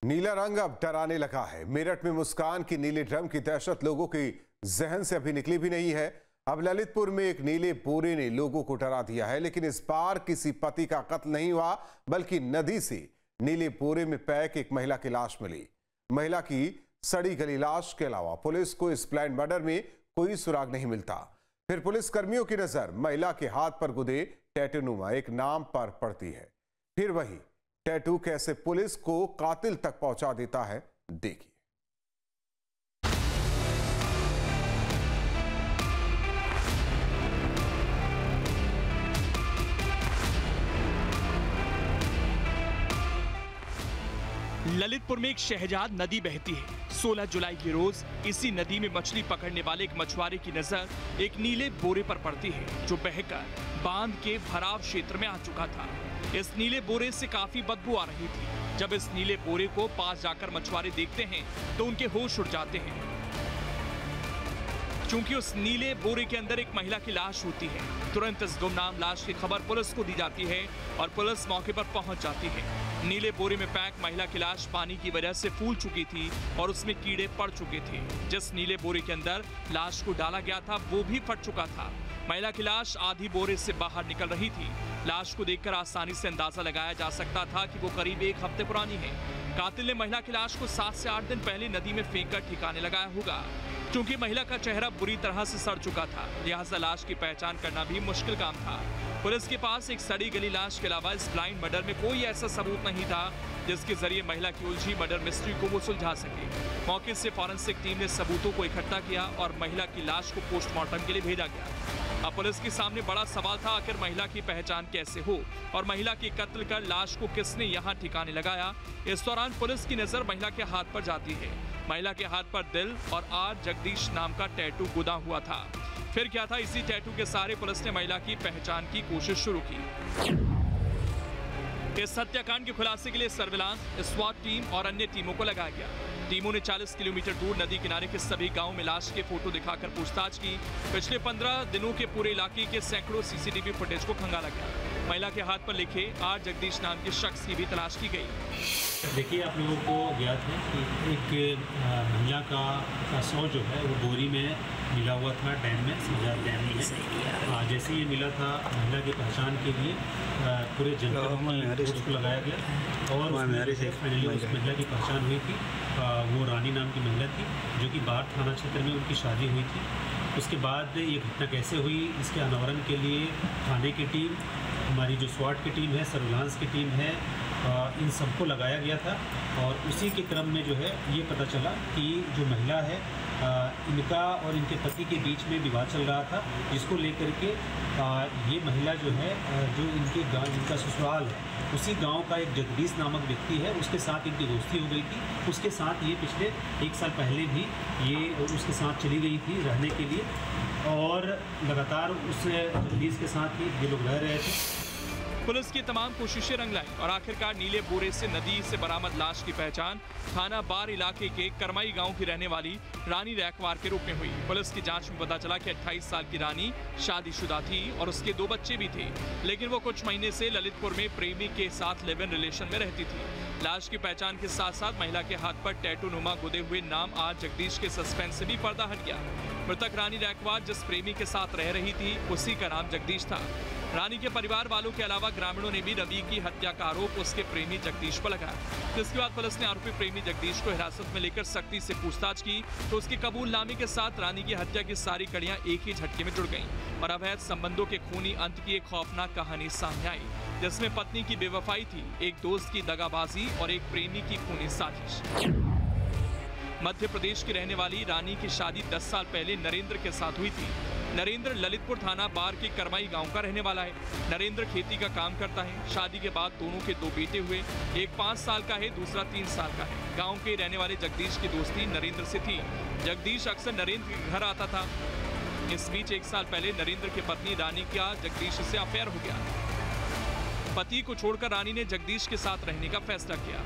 नीला रंग अब डराने लगा है। मेरठ में मुस्कान की नीले ड्रम की दहशत लोगों की जहन से अभी निकली भी नहीं है। अब ललितपुर में एक नीले बोरे ने लोगों को डरा दिया है, लेकिन इस बार किसी पति का कत्ल नहीं हुआ, बल्कि नदी से नीले बोरे में पैक एक महिला की लाश मिली। महिला की सड़ी गली लाश के अलावा पुलिस को इस ब्लाइंड मर्डर में कोई सुराग नहीं मिलता। फिर पुलिस कर्मियों की नजर महिला के हाथ पर गुदे टैटूनुमा एक नाम पर पड़ती है। फिर वही टैटू कैसे पुलिस को कातिल तक पहुंचा देता है, देखिए। ललितपुर में एक शहजाद नदी बहती है। 16 जुलाई की रोज इसी नदी में मछली पकड़ने वाले एक मछुआरे की नजर एक नीले बोरे पर पड़ती है, जो बहकर बांध के भराव क्षेत्र में आ चुका था। इस नीले बोरे से काफी बदबू आ रही थी। जब इस नीले बोरे को पास जाकर मछुआरे देखते हैं तो उनके होश उड़ जाते हैं, क्योंकि उस नीले बोरे के अंदर एक महिला की लाश होती है। तुरंत इस गुमनाम लाश की खबर पुलिस को दी जाती है और पुलिस मौके पर पहुंच जाती है। नीले बोरे में पैक महिला की लाश पानी की वजह से फूल चुकी थी और उसमें कीड़े पड़ चुके थे। जिस नीले बोरे के अंदर लाश को डाला गया था वो भी फट चुका था। महिला की लाश आधी बोरे से बाहर निकल रही थी। लाश को देखकर आसानी से अंदाजा लगाया जा सकता था कि वो करीब 1 हफ्ते पुरानी है। कातिल ने महिला की लाश को 7 से 8 दिन पहले नदी में फेंककर ठिकाने लगाया होगा। क्योंकि महिला का चेहरा बुरी तरह से सड़ चुका था, लिहाजा लाश की पहचान करना भी मुश्किल काम था। पुलिस के पास एक सड़ी गली लाश के अलावा इस ब्लाइंड मर्डर में कोई ऐसा सबूत नहीं था जिसके जरिए महिला की उलझी मर्डर मिस्ट्री को वो सुलझा सके। मौके से फॉरेंसिक टीम ने सबूतों को इकट्ठा किया और महिला की लाश को पोस्टमार्टम के लिए भेजा गया। अब पुलिस के सामने बड़ा सवाल था, आखिर महिला की पहचान कैसे हो और महिला की कत्ल कर लाश को किसने यहाँ ठिकाने लगाया। इस दौरान पुलिस की नजर महिला के हाथ पर जाती है। महिला के हाथ पर दिल और आर जगदीश नाम का टैटू गुदा हुआ था। फिर क्या था, इसी टैटू के सहारे पुलिस ने महिला की पहचान की कोशिश शुरू की। इस हत्याकांड के खुलासे के लिए सर्विलांस, स्वाट टीम और अन्य टीमों को लगाया गया। टीमों ने 40 किलोमीटर दूर नदी किनारे के सभी गांवों में लाश के फोटो दिखाकर पूछताछ की। पिछले 15 दिनों के पूरे इलाके के सैकड़ों सीसीटीवी फुटेज को खंगाला गया। महिला के हाथ पर लिखे आर जगदीश नाम के शख्स की भी तलाश की गई। देखिए, आप लोगों को ज्ञात है कि एक महिला का शव जो है वो बोरी में मिला हुआ था डैम में, सजाद डैम में। जैसे ये मिला था, महिला की पहचान के लिए पूरे जनपद में उसको लगाया गया और फाइनली उस महिला की पहचान हुई थी। वो रानी नाम की महिला थी, जो कि बाढ़ थाना क्षेत्र में उनकी शादी हुई थी। उसके बाद ये घटना कैसे हुई, इसके अनावरण के लिए थाने की टीम, हमारी जो स्वाट की टीम है, सर्विलांस की टीम है, इन सबको लगाया गया था। और उसी के क्रम में जो है ये पता चला कि जो महिला है, इनका और इनके पति के बीच में विवाद चल रहा था, जिसको लेकर के ये महिला जो है, जो इनके गांव, जिनका ससुराल है, उसी गांव का एक जगदीश नामक व्यक्ति है, उसके साथ इनकी दोस्ती हो गई थी। उसके साथ ये पिछले 1 साल पहले भी ये उसके साथ चली गई थी रहने के लिए और लगातार उस जगदीश के साथ ही ये लोग रह रहे थे। पुलिस की तमाम कोशिशें रंग लाई और आखिरकार नीले बोरे से नदी से बरामद लाश की पहचान थाना बार इलाके के करमाई गांव की रहने वाली रानी रैकवार के रूप में हुई। पुलिस की जांच में पता चला कि 28 साल की रानी शादीशुदा थी और उसके 2 बच्चे भी थे, लेकिन वो कुछ महीने से ललितपुर में प्रेमी के साथ लिव इन रिलेशन में रहती थी। लाश की पहचान के साथ साथ महिला के हाथ पर टैटू नुमा गुदे हुए नाम आर जगदीश के सस्पेंस से भी पर्दा हट गया। मृतक रानी रैकवार जिस प्रेमी के साथ रह रही थी, उसी का नाम जगदीश था। रानी के परिवार वालों के अलावा ग्रामीणों ने भी रवि की हत्या का आरोप उसके प्रेमी जगदीश पर लगाया। जिसके बाद पुलिस ने आरोपी प्रेमी जगदीश को हिरासत में लेकर सख्ती से पूछताछ की तो उसके कबूलनामे के साथ रानी की हत्या की सारी कड़ियां एक ही झटके में जुड़ गईं और अवैध संबंधों के खूनी अंत की एक खौफनाक कहानी सामने आई, जिसमें पत्नी की बेवफाई थी, एक दोस्त की दगाबाजी और एक प्रेमी की खूनी साजिश। मध्य प्रदेश की रहने वाली रानी की शादी 10 साल पहले नरेंद्र के साथ हुई थी। नरेंद्र ललितपुर थाना बार के करमाई गांव का रहने वाला है। नरेंद्र खेती का काम करता है। शादी के बाद दोनों के 2 बेटे हुए, एक 5 साल का है, दूसरा 3 साल का है। गांव के रहने वाले जगदीश की दोस्ती नरेंद्र से थी। जगदीश अक्सर नरेंद्र के घर आता था। इस बीच 1 साल पहले नरेंद्र की पत्नी रानी का जगदीश से अफेयर हो गया। पति को छोड़कर रानी ने जगदीश के साथ रहने का फैसला किया।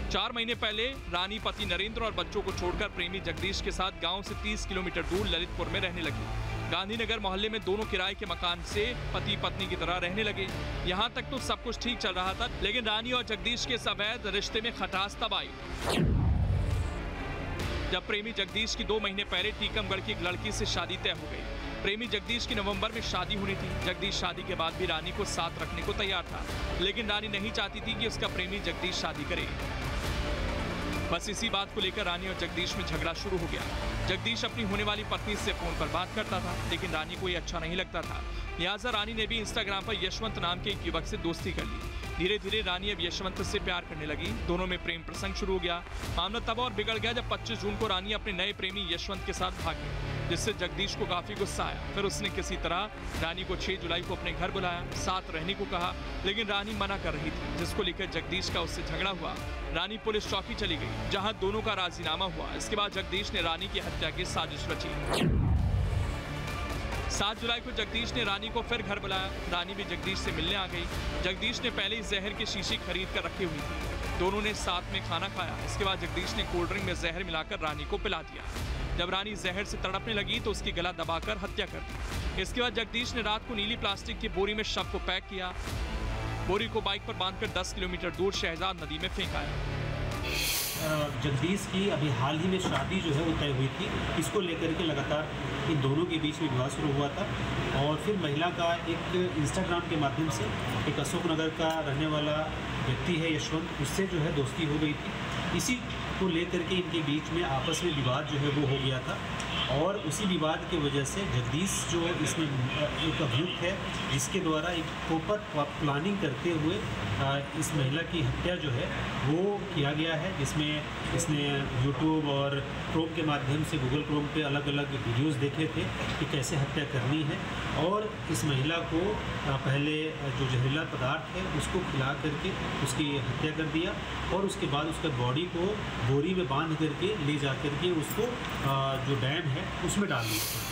4 महीने पहले रानी पति नरेंद्र और बच्चों को छोड़कर प्रेमी जगदीश के साथ गांव से 30 किलोमीटर दूर ललितपुर में रहने लगी। गांधीनगर मोहल्ले में दोनों किराए के मकान से पति पत्नी की तरह रहने लगे। यहाँ तक तो सब कुछ ठीक चल रहा था, लेकिन रानी और जगदीश के अवैध रिश्ते में खटास तब आई जब प्रेमी जगदीश की 2 महीने पहले टीकमगढ़ की एक लड़की से शादी तय हो गई। प्रेमी जगदीश की नवंबर में शादी होनी थी। जगदीश शादी के बाद भी रानी को साथ रखने को तैयार था, लेकिन रानी नहीं चाहती थी कि उसका प्रेमी जगदीश शादी करे। बस इसी बात को लेकर रानी और जगदीश में झगड़ा शुरू हो गया। जगदीश अपनी होने वाली पत्नी से फोन पर बात करता था, लेकिन रानी को ये अच्छा नहीं लगता था। लिहाजा रानी ने भी इंस्टाग्राम पर यशवंत नाम के एक युवक से दोस्ती कर ली। धीरे धीरे रानी अब यशवंत से प्यार करने लगी। दोनों में प्रेम प्रसंग शुरू हो गया। मामला तब और बिगड़ गया जब 25 जून को रानी अपने नए प्रेमी यशवंत के साथ भागी, जिससे जगदीश को काफी गुस्सा आया। फिर उसने किसी तरह रानी को 6 जुलाई को अपने घर बुलाया, साथ रहने को कहा, लेकिन रानी मना कर रही थी, जिसको लेकर जगदीश का उससे झगड़ा हुआ। रानी पुलिस चौकी चली गई, जहां दोनों का राजीनामा हुआ। इसके बाद जगदीश ने रानी की हत्या की साजिश रची। 7 जुलाई को जगदीश ने रानी को फिर घर बुलाया। रानी भी जगदीश से मिलने आ गई। जगदीश ने पहले ही जहर की शीशी खरीद कर रखी हुई थी। दोनों ने साथ में खाना खाया। इसके बाद जगदीश ने कोल्ड ड्रिंक में जहर मिलाकर रानी को पिला दिया। जब रानी जहर से तड़पने लगी तो उसकी गला दबाकर हत्या कर दी। इसके बाद जगदीश ने रात को नीली प्लास्टिक की बोरी में शव को पैक किया। बोरी को बाइक पर बांधकर 10 किलोमीटर दूर शहजाद नदी में फेंक आया। जगदीश की अभी हाल ही में शादी जो है वो तय हुई थी। इसको लेकर के लगातार इन दोनों के बीच में विवाद शुरू हुआ था, और फिर महिला का एक इंस्टाग्राम के माध्यम से एक अशोकनगर का रहने वाला व्यक्ति है यशवंत, उससे जो है दोस्ती हो गई थी। इसी को लेकर के इनके बीच में आपस में विवाद जो है वो हो गया था, और उसी विवाद की वजह से जगदीश जो इसमें एक अभियुक्त है, जिसके द्वारा एक प्रॉपर प्लानिंग करते हुए इस महिला की हत्या जो है वो किया गया है, जिसमें इसने यूट्यूब और क्रोम के माध्यम से गूगल क्रोम पे अलग अलग वीडियोस देखे थे कि कैसे हत्या करनी है, और इस महिला को पहले जो जहरीला पदार्थ है उसको खिला करके उसकी हत्या कर दिया, और उसके बाद उसका बॉडी को बोरी में बांध करके ले जा करके उसको जो डैम है उसमें डाल दिया।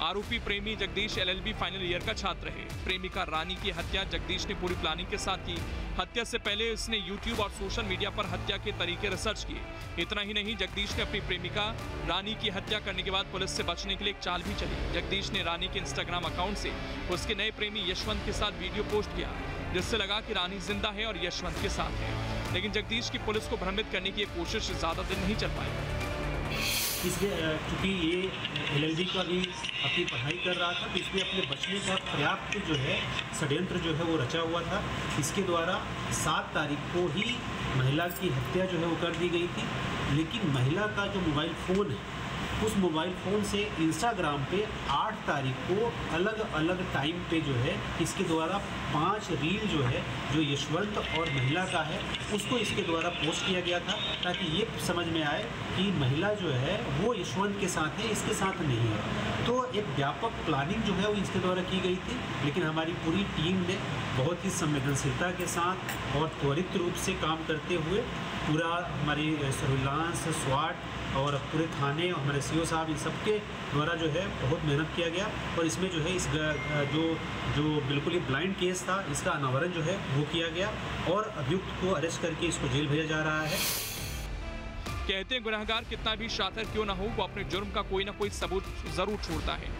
आरोपी प्रेमी जगदीश LLB फाइनल ईयर का छात्र है। प्रेमिका रानी की हत्या जगदीश ने पूरी प्लानिंग के साथ की। हत्या से पहले उसने YouTube और सोशल मीडिया पर हत्या के तरीके रिसर्च किए। इतना ही नहीं, जगदीश ने अपनी प्रेमिका रानी की हत्या करने के बाद पुलिस से बचने के लिए एक चाल भी चली। जगदीश ने रानी के इंस्टाग्राम अकाउंट से उसके नए प्रेमी यशवंत के साथ वीडियो पोस्ट किया, जिससे लगा कि रानी जिंदा है और यशवंत के साथ है। लेकिन जगदीश की पुलिस को भ्रमित करने की कोशिश ज्यादा दिन नहीं चल पाई। इसलिए चूँकि ये LLB का भी अपनी पढ़ाई कर रहा था, तो इसलिए अपने बचने का पर्याप्त जो है षड्यंत्र जो है वो रचा हुआ था। इसके द्वारा 7 तारीख को ही महिला की हत्या जो है वो कर दी गई थी, लेकिन महिला का जो मोबाइल फ़ोन है उस मोबाइल फ़ोन से इंस्टाग्राम पे 8 तारीख को अलग अलग टाइम पे जो है इसके द्वारा 5 रील जो है जो यशवंत और महिला का है उसको इसके द्वारा पोस्ट किया गया था, ताकि ये समझ में आए कि महिला जो है वो यशवंत के साथ है, इसके साथ नहीं है। तो एक व्यापक प्लानिंग जो है वो इसके द्वारा की गई थी, लेकिन हमारी पूरी टीम ने बहुत ही संवेदनशीलता के साथ और त्वरित रूप से काम करते हुए पूरा हमारी सर्विलांस स्वाट और पूरे थाने और हमारे CO साहब इन सबके द्वारा जो है बहुत मेहनत किया गया, और इसमें जो है इस जो बिल्कुल ही ब्लाइंड केस था इसका अनावरण जो है वो किया गया, और अभियुक्त को अरेस्ट करके इसको जेल भेजा जा रहा है। कहते हैं गुनहगार कितना भी शातिर क्यों ना हो, वो अपने जुर्म का कोई ना कोई सबूत जरूर छोड़ता है।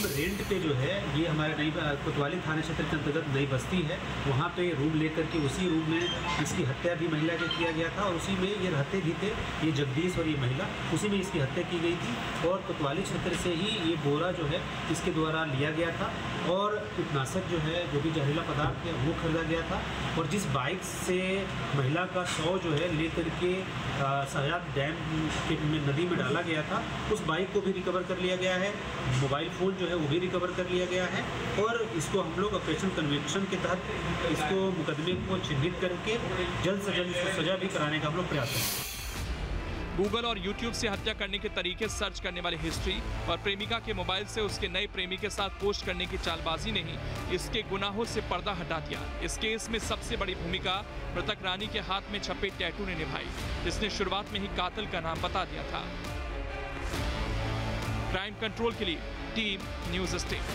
रेंट पे जो है ये हमारे नई कोतवाली थाना क्षेत्र के अंतर्गत नई बस्ती है, वहाँ पे रूम लेकर के उसी रूम में इसकी हत्या भी महिला के किया गया था, और उसी में ये रहते भी थे, ये जगदीश और ये महिला, उसी में इसकी हत्या की गई थी। और कोतवाली क्षेत्र से ही ये बोरा जो है इसके द्वारा लिया गया था, और कीटनाशक जो है जो भी जहरीला पदार्थ है वो खरीदा गया था, और जिस बाइक से महिला का शव जो है ले करके शहजाद डैम में नदी में डाला गया था उस बाइक को भी रिकवर कर लिया गया है। मोबाइल फ़ोन जो है वो भी रिकवर कर लिया गया है, और इसको हम लोग ऑपरेशन कन्विक्शन के तहत इसको मुकदमे को चिन्हित करके जल्द से जल्द इसको सजा भी कराने का हम लोग प्रयास करेंगे। गूगल और YouTube से हत्या करने के तरीके सर्च करने वाली हिस्ट्री और प्रेमिका के मोबाइल से उसके नए प्रेमी के साथ पोस्ट करने की चालबाजी ने ही इसके गुनाहों से पर्दा हटा दिया। इस केस में सबसे बड़ी भूमिका मृतक रानी के हाथ में छपे टैटू ने निभाई, जिसने शुरुआत में ही कातिल का नाम बता दिया था। क्राइम कंट्रोल के लिए टीम न्यूज़ स्टेट।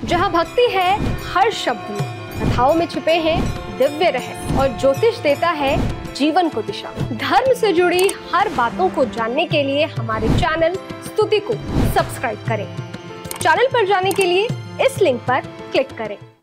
जहां भक्ति है हर शब्द में, कथाओं में छिपे हैं दिव्य रहस्य, और ज्योतिष देता है जीवन को दिशा। धर्म से जुड़ी हर बातों को जानने के लिए हमारे चैनल प्रस्तुति को सब्सक्राइब करें। चैनल पर जाने के लिए इस लिंक पर क्लिक करें।